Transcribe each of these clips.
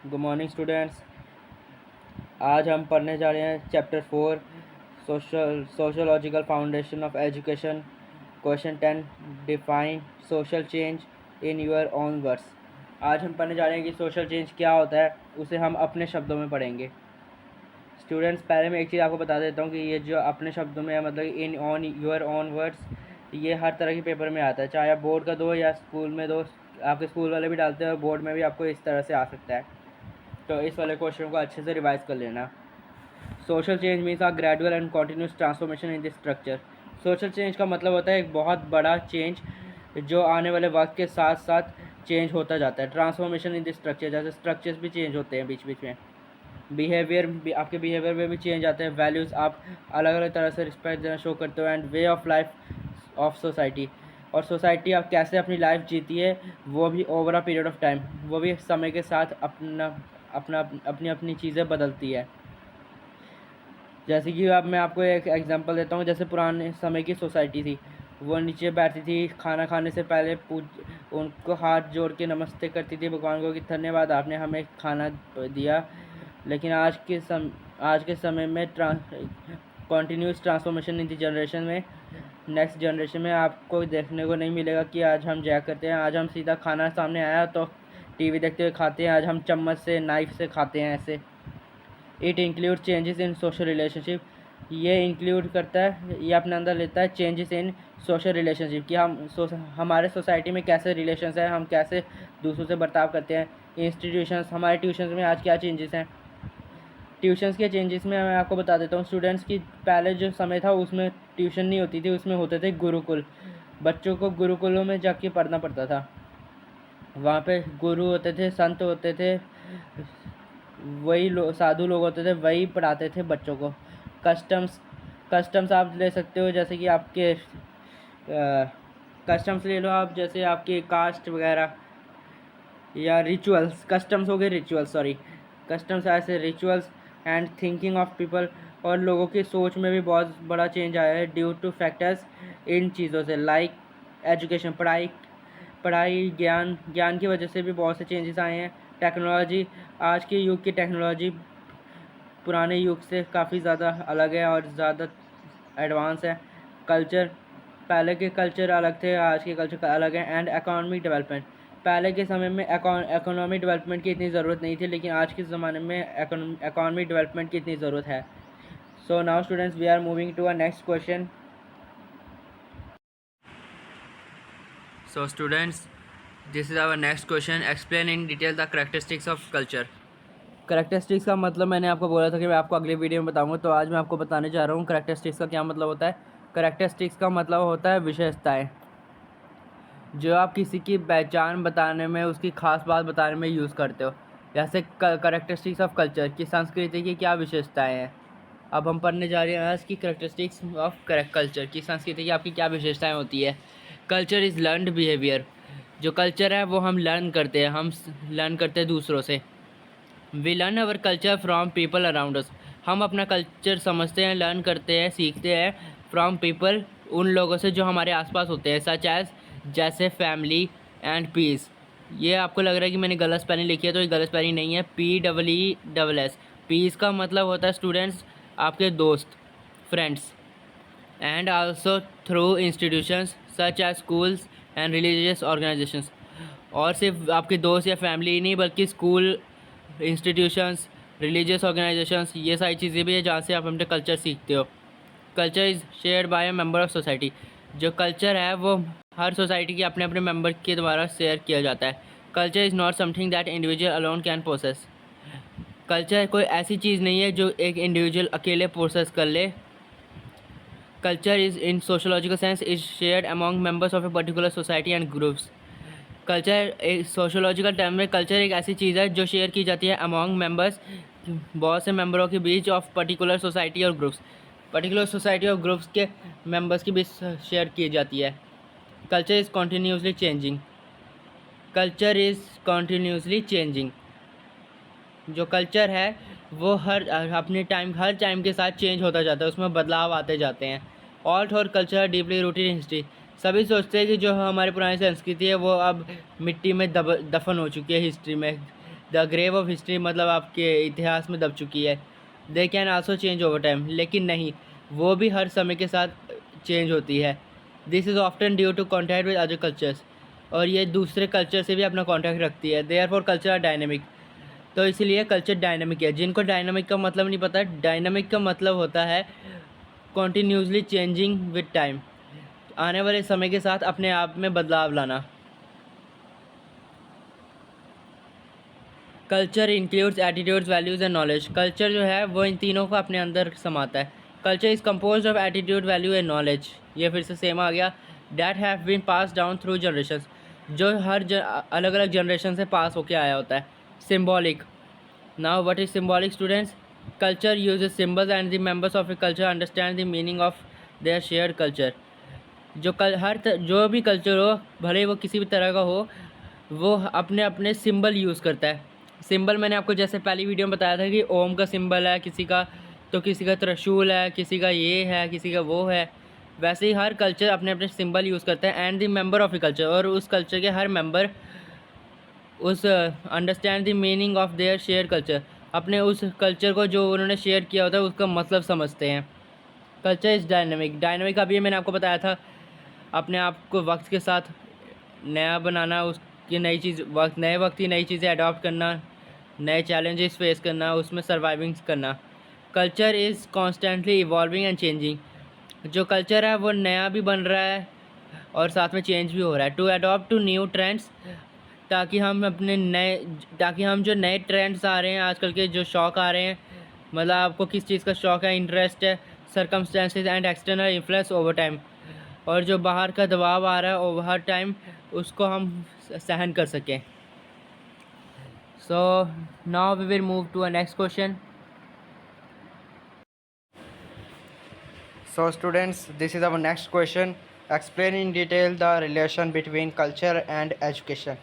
Good morning students. आज हम पढ़ने जा रहे हैं chapter 4 sociological foundation of education. Question 10, define social change in your own words. आज हम पढ़ने जा रहे हैं कि सोशल चेंज क्या होता है, उसे हम अपने शब्दों में पढ़ेंगे। स्टूडेंट्स, पहले मैं एक चीज़ आपको बता देता हूँ कि ये जो अपने शब्दों में है, मतलब in on your own words, ये हर तरह के पेपर में आता है, चाहे आप बोर्ड का दो या स्कूल में दो। आपके स्कूल वाले भी डालते हैं और बोर्ड में भी आपको इस तरह से आ सकता है। तो इस वाले क्वेश्चन को अच्छे से रिवाइज कर लेना। Social change means a gradual and continuous transformation in this structure. Social change का मतलब होता है एक बहुत बड़ा चेंज जो आने वाले वक्त के साथ साथ चेंज होता जाता है। ट्रांसफॉर्मेशन इन दिस स्ट्रक्चर, जैसे स्ट्रक्चर्स भी चेंज होते हैं बीच बीच में। बिहेवियर भी, आपके बिहेवियर में भी चेंज आते हैं। वैल्यूज़, आप अलग अलग तरह से रिस्पेक्ट देना शो करते हो। And way of life of society, और सोसाइटी आप कैसे अपनी लाइफ जीती है वो भी over a period of time, वो भी समय के साथ अपनी अपनी चीज़ें बदलती है। जैसे कि अब मैं आपको एक एग्जांपल देता हूँ। जैसे पुराने समय की सोसाइटी थी, वो नीचे बैठती थी, खाना खाने से पहले उनको हाथ जोड़ के नमस्ते करती थी भगवान को कि धन्यवाद आपने हमें खाना दिया। लेकिन आज के समय में continuous transformation in the generation में, नेक्स्ट जनरेशन में आपको देखने को नहीं मिलेगा कि आज हम जया करते हैं। आज हम सीधा खाना सामने आया तो टीवी देखते हुए खाते हैं। आज हम चम्मच से, नाइफ से खाते हैं ऐसे। It include changes in social relationship, ये इंक्लूड करता है, ये अपने अंदर लेता है चेंजेस इन सोशल रिलेशनशिप कि हमारे सोसाइटी में कैसे रिलेशंस हैं, हम कैसे दूसरों से बर्ताव करते हैं। इंस्टीट्यूशंस, हमारे ट्यूशन्स में आज क्या चेंजेस हैं। ट्यूशन्स के चेंजेस में मैं आपको बता देता हूँ स्टूडेंट्स की, पहले जो समय था उसमें ट्यूशन नहीं होती थी, उसमें होते थे गुरुकुल। बच्चों को गुरुकुलों में जाके पढ़ना पड़ता था। वहाँ पे गुरु होते थे, संत होते थे, वही साधु लोग होते थे, वही पढ़ाते थे बच्चों को। कस्टम्स आप ले सकते हो, जैसे कि आपके कस्टम्स ले लो आप, जैसे आपके कास्ट वगैरह, या रिचुअल्स। कस्टम्स हो गए रिचुअल्स, सॉरी। कस्टम्स ऐसे rituals and thinking of people, और लोगों की सोच में भी बहुत बड़ा चेंज आया है ड्यू टू फैक्टर्स इन चीज़ों से, लाइक एजुकेशन, पढ़ाई ज्ञान की वजह से भी बहुत से चेंजेस आए हैं। टेक्नोलॉजी, आज के युग की टेक्नोलॉजी पुराने युग से काफ़ी ज़्यादा अलग है और ज़्यादा एडवांस है। कल्चर, पहले के कल्चर अलग थे, आज के कल्चर अलग है। एंड इकोनॉमिक डेवलपमेंट, पहले के समय में इकोनॉमिक डेवलपमेंट की इतनी ज़रूरत नहीं थी, लेकिन आज के ज़माने में इकोनॉमिक डेवलपमेंट की इतनी ज़रूरत है। So now students, we are moving to a next question. So students, this is our next question. Explain in detail the characteristics of culture. Characteristics का मतलब मैंने आपको बोला था कि मैं आपको अगले वीडियो में बताऊंगा, तो आज मैं आपको बताने जा रहा हूँ कैरेक्टरिस्टिक्स का क्या मतलब होता है। कैरेक्टरिस्टिक्स का मतलब होता है विशेषताएं, जो आप किसी की पहचान बताने में, उसकी खास बात बताने में यूज़ करते हो। जैसे कैरेक्टरिस्टिक्स ऑफ कल्चर, की संस्कृति की क्या विशेषताएँ हैं। अब हम पढ़ने जा रहे हैं आज की कैरेक्टरिस्टिक्स ऑफ कल्चर, की संस्कृति की आपकी क्या विशेषताएँ होती है। कल्चर इज़ लर्नड बिहेवियर, जो कल्चर है वो हम लर्न करते हैं, हम लर्न करते हैं दूसरों से। We learn our culture from people around us, हम अपना कल्चर समझते हैं, लर्न करते हैं, सीखते हैं फ्रॉम पीपल, उन लोगों से जो हमारे आसपास होते हैं, सच एज, जैसे फैमिली एंड पीस। ये आपको लग रहा है कि मैंने गलत स्पेलिंग लिखी है, तो ये गलत स्पेलिंग नहीं है, PEESS। पीस का मतलब होता है स्टूडेंट्स आपके दोस्त, friends. And also through institutions such as schools and religious organisations, और सिर्फ आपके दोस्त या फैमिली ही नहीं, बल्कि स्कूल, इंस्टीट्यूशंस, रिलीजियस ऑर्गेनाइजेशंस, ये सारी चीज़ें भी है जहाँ से आप अपने कल्चर सीखते हो। Culture is shared by a member of society, जो कल्चर है वो हर सोसाइटी के अपने अपने मेंबर के द्वारा शेयर किया जाता है। Culture is not something that individual alone can process, culture कोई ऐसी चीज़ नहीं है जो एक इंडिविजुअल अकेले प्रोसेस कर ले। Culture is in sociological sense is shared among members of a particular society and groups. Culture एक सोशोलॉजिकल टर्म में, कल्चर एक ऐसी चीज़ है जो शेयर की जाती है अमॉन्ग मेंबर्स, बहुत से मेंबरों के बीच, ऑफ पर्टिकुलर सोसाइटी और ग्रुप्स, पर्टिकुलर सोसाइटी और ग्रुप्स के मेंबर्स के बीच शेयर की जाती है। Culture is continuously changing, culture is continuously changing, जो कल्चर है वो हर टाइम के साथ चेंज होता जाता है, उसमें बदलाव आते जाते हैं। ऑल्ट और culture deeply rooted in history, सभी सोचते हैं कि जो हमारी पुरानी संस्कृति है वो अब मिट्टी में दफन हो चुकी है हिस्ट्री में, द ग्रेव ऑफ हिस्ट्री मतलब आपके इतिहास में दब चुकी है। They can also change over time, लेकिन नहीं, वो भी हर समय के साथ चेंज होती है। This is often due to contact with other cultures, और ये दूसरे कल्चर से भी अपना कॉन्टैक्ट रखती है। Therefore culture are dynamic, तो इसीलिए कल्चर डायनेमिक है। जिनको डायनेमिक का मतलब नहीं पता, डायनेमिक का मतलब होता है कॉन्टीन्यूसली चेंजिंग विद टाइम, आने वाले समय के साथ अपने आप में बदलाव लाना। Culture includes attitudes, values and knowledge. Culture जो है वो इन तीनों को अपने अंदर समाता है। Culture is compose of attitude, value and knowledge, ये फिर से सेम आ गया। That have been pass down through generation, जो हर अलग अलग जनरेशन से पास होके आया होता है। Symbolic, now what is symbolic students? Culture uses symbols and the members of a culture understand the meaning of their shared culture. जो भी कल्चर हो, भले वो किसी भी तरह का हो, वो अपने अपने सिंबल यूज़ करता है। सिंबल मैंने आपको जैसे पहली वीडियो में बताया था कि ओम का सिंबल है किसी का, तो किसी का त्रिशूल है, किसी का ये है, किसी का वो है। वैसे ही हर कल्चर अपने अपने सिंबल यूज़ करता है। And the member of a culture, और उस कल्चर के हर मेंबर उस understand the meaning of their share culture, अपने उस कल्चर को जो उन्होंने शेयर किया होता है उसका मतलब समझते हैं। कल्चर इज़ डायनेमिक, डायनेमिक अभी मैंने आपको बताया था, अपने आप को वक्त के साथ नया बनाना, उसकी नई चीज़ नए वक्त की नई चीज़ें अडॉप्ट करना, नए चैलेंजेस फेस करना, उसमें सर्वाइविंग करना। Culture is constantly evolving and changing, जो कल्चर है वो नया भी बन रहा है और साथ में चेंज भी हो रहा है। To adopt to new trends, ताकि हम जो नए ट्रेंड्स आ रहे हैं आजकल के, जो शौक आ रहे हैं, मतलब आपको किस चीज़ का शौक है, इंटरेस्ट है, circumstances and external influence over time, और जो बाहर का दबाव आ रहा है ओवर टाइम, उसको हम सहन कर सकें। So now we will move to a next question. So students, this is our next question. Explain in detail the relation between culture and education.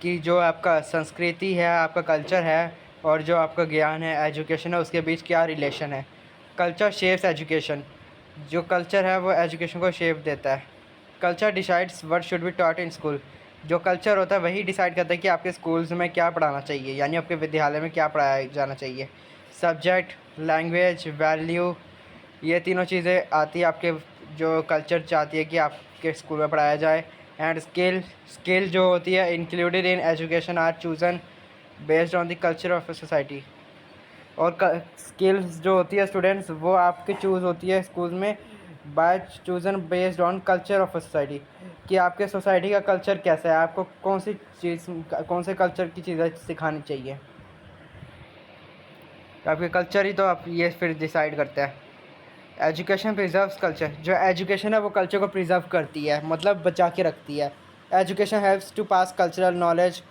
कि जो आपका संस्कृति है, आपका कल्चर है, और जो आपका ज्ञान है, एजुकेशन है, उसके बीच क्या रिलेशन है। कल्चर शेप्स एजुकेशन, जो कल्चर है वो एजुकेशन को शेप देता है। Culture decides what should be taught in school, जो कल्चर होता है वही डिसाइड करता है कि आपके स्कूल्स में क्या पढ़ाना चाहिए, यानी आपके विद्यालय में क्या पढ़ाया जाना चाहिए। सब्जेक्ट, लैंग्वेज, वैल्यू, ये तीनों चीज़ें आती है आपके, जो कल्चर चाहती है कि आपके स्कूल में पढ़ाया जाए। एंड स्किल जो होती है included in education are chosen based on the culture of a society, और स्किल्स जो होती है स्टूडेंट्स वो आपके चूज़ होती है स्कूल में by chosen based on culture of a society, कि आपके सोसाइटी का कल्चर कैसा है, आपको कौन से कल्चर की चीज़ें सिखानी चाहिए। आपके कल्चर ही तो आप ये फिर डिसाइड करता है। एजुकेशन प्रिजर्व्स कल्चर, जो एजुकेशन है वो कल्चर को प्रिजर्व करती है, मतलब बचा के रखती है। Education helps to pass cultural knowledge,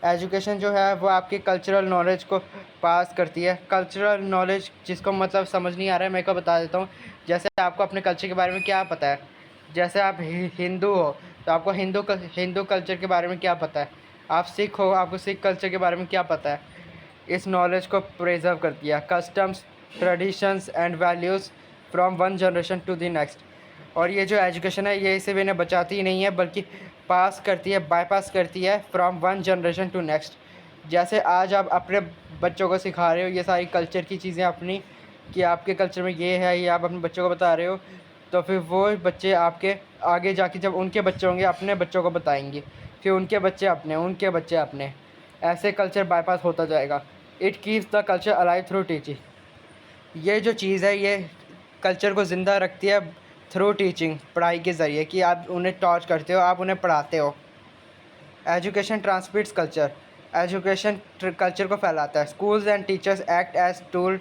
education जो है वो आपकी कल्चरल नॉलेज को पास करती है। कल्चरल नॉलेज जिसको मतलब समझ नहीं आ रहा है, मैं को बता देता हूँ। जैसे आपको अपने कल्चर के बारे में क्या पता है, जैसे आप हिंदू हो तो आपको हिंदू कल्चर के बारे में क्या पता है। आप सिख हो, आपको सिख कल्चर के बारे में क्या पता है। इस नॉलेज को प्रिजर्व करती है। Customs, traditions and values from one generation to the next, और ये जो एजुकेशन है ये इसे भी इन्हें बचाती ही नहीं है बल्कि पास करती है, बाईपास करती है from one generation to next. जैसे आज आप अपने बच्चों को सिखा रहे हो ये सारी कल्चर की चीज़ें अपनी, कि आपके कल्चर में ये है, ये आप अपने बच्चों को बता रहे हो, तो फिर वो बच्चे आपके आगे जाके जब उनके बच्चे होंगे अपने बच्चों को बताएंगे, फिर उनके बच्चे अपने, ऐसे कल्चर बाईपास होता जाएगा। It keeps the culture alive through teaching, ये जो चीज़ है ये कल्चर को ज़िंदा रखती है थ्रू टीचिंग, पढ़ाई के ज़रिए, कि आप उन्हें टॉच करते हो, आप उन्हें पढ़ाते हो। Education transmits culture, education culture को फैलाता है। Schools and teachers act as tool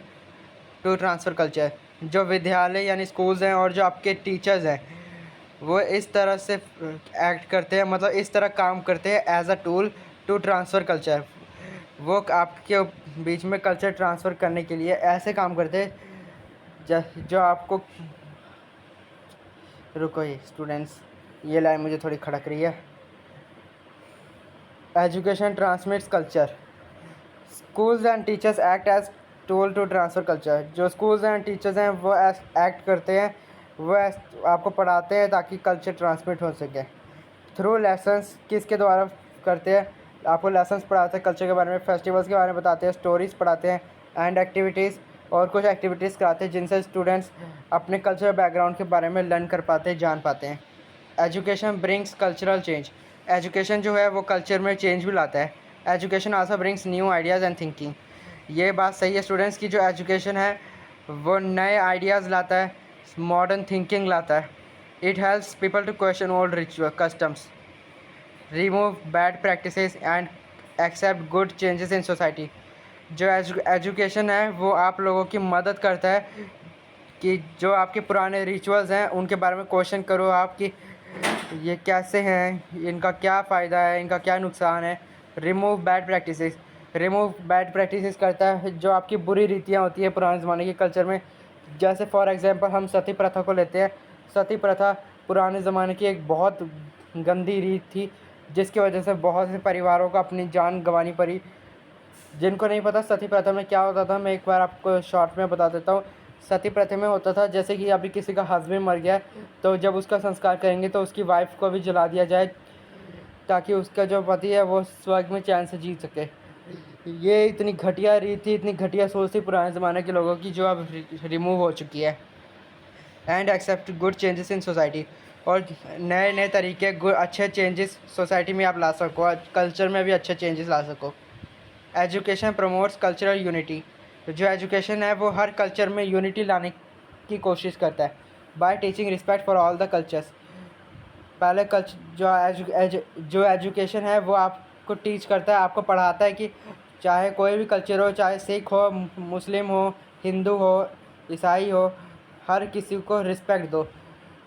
to transfer culture, जो विद्यालय यानी स्कूल्स हैं और जो आपके टीचर्स हैं वो इस तरह से एक्ट करते हैं, मतलब इस तरह काम करते हैं as a tool to transfer culture. वो आपके बीच में कल्चर ट्रांसफ़र करने के लिए ऐसे काम करते हैं जो आपको, रुको ये स्टूडेंट्स, ये लाइन मुझे थोड़ी खड़क रही है। Education transmits culture, schools and teachers act as tool to transfer culture, जो स्कूल्स एंड टीचर्स हैं वो एक्ट करते हैं, वो आपको पढ़ाते हैं ताकि कल्चर ट्रांसमिट हो सके। थ्रू लेसन्स, किसके द्वारा करते हैं, आपको लेसन्स पढ़ाते हैं कल्चर के बारे में, फेस्टिवल्स के बारे में बताते हैं, स्टोरीज़ पढ़ाते हैं एंड एक्टिविटीज़, और कुछ एक्टिविटीज़ कराते हैं जिनसे स्टूडेंट्स अपने कल्चरल बैकग्राउंड के बारे में लर्न कर पाते हैं, जान पाते हैं। Education brings cultural change. Education जो है वो कल्चर में चेंज भी लाता है। Education also brings new ideas and thinking. ये बात सही है स्टूडेंट्स की, जो एजुकेशन है वो नए आइडियाज़ लाता है, मॉडर्न थिंकिंग लाता है। It helps people to question old ritual customs, remove bad practices and accept good changes in society. जो एजुकेशन है वो आप लोगों की मदद करता है कि जो आपके पुराने रिचुअल्स हैं उनके बारे में क्वेश्चन करो आप कि ये कैसे हैं, इनका क्या फ़ायदा है, इनका क्या नुकसान है। Remove bad practices, remove bad practices करता है जो आपकी बुरी रीतियाँ होती हैं पुराने ज़माने के कल्चर में। जैसे फॉर एग्जांपल हम सती प्रथा को लेते हैं। सती प्रथा पुराने ज़माने की एक बहुत गंदी रीत थी जिसकी वजह से बहुत से परिवारों को अपनी जान गंवानी पड़ी। जिनको नहीं पता सती प्रथा में क्या होता था, मैं एक बार आपको शॉर्ट में बता देता हूँ। सती प्रथा में होता था जैसे कि अभी किसी का हस्बैंड मर गया तो जब उसका संस्कार करेंगे तो उसकी वाइफ को भी जला दिया जाए ताकि उसका जो पति है वो स्वर्ग में चैन से जी सके। ये इतनी घटिया रीत थी, इतनी घटिया सोच थी पुराने ज़माने के लोगों की, जो अब रिमूव हो चुकी है। And accept good changes in society, और नए नए तरीके अच्छे चेंजेस सोसाइटी में आप ला सको, कल्चर में भी अच्छे चेंजेस ला सको। Education promotes cultural unity. जो एजुकेशन है वो हर कल्चर में यूनिटी लाने की कोशिश करता है bye teaching respect for all the cultures. पहले जो एजुकेशन है वो आपको टीच करता है, आपको पढ़ाता है कि चाहे कोई भी कल्चर हो, चाहे सिख हो, मुस्लिम हो, हिंदू हो, ईसाई हो, हर किसी को रिस्पेक्ट दो।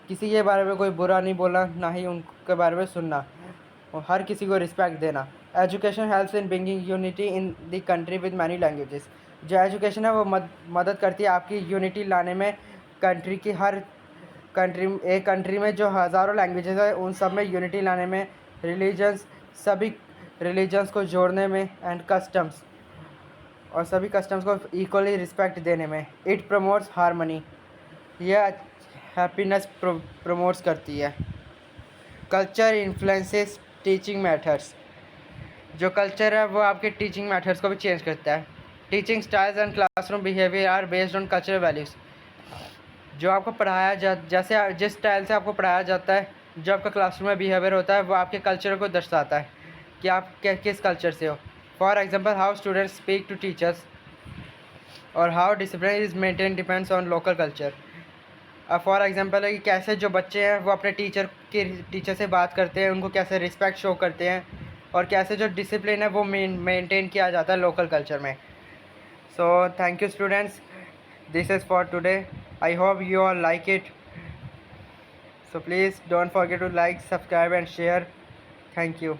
किसी के बारे में कोई बुरा नहीं बोलना, ना ही उनके बारे में सुनना, और हर किसी को रिस्पेक्ट देना। Education helps in bringing unity in the country with many languages. जो एजुकेशन है वो मदद करती है आपकी यूनिटी लाने में। कंट्री की हर एक कंट्री में जो हज़ारों लैंग्वेजेस है उन सब में यूनिटी लाने में, सभी रिलीजन्स को जोड़ने में, एंड कस्टम्स, और सभी कस्टम्स को इक्वली रिस्पेक्ट देने में। इट प्रमोट्स हारमनी, यह हैप्पीनेस प्रमोट्स करती है। Culture influences teaching methods. जो कल्चर है वो आपके टीचिंग मेथड्स को भी चेंज करता है। Teaching styles and classroom behaviour are based on cultural values. जो आपको जैसे जिस स्टाइल से आपको पढ़ाया जाता है, जो आपका क्लासरूम में बिहेवियर होता है वो आपके कल्चर को दर्शाता है कि आप किस कल्चर से हो। For example how students speak to teachers और how discipline is maintain depends on local culture. अब फॉर एग्जांपल है कि कैसे जो बच्चे हैं वो अपने टीचर से बात करते हैं, उनको कैसे रिस्पेक्ट शो करते हैं, और कैसे जो डिसिप्लिन है वो मेंटेन किया जाता है लोकल कल्चर में। So thank you students, this is for today. I hope you all like it, so please don't forget to like, subscribe and share. Thank you.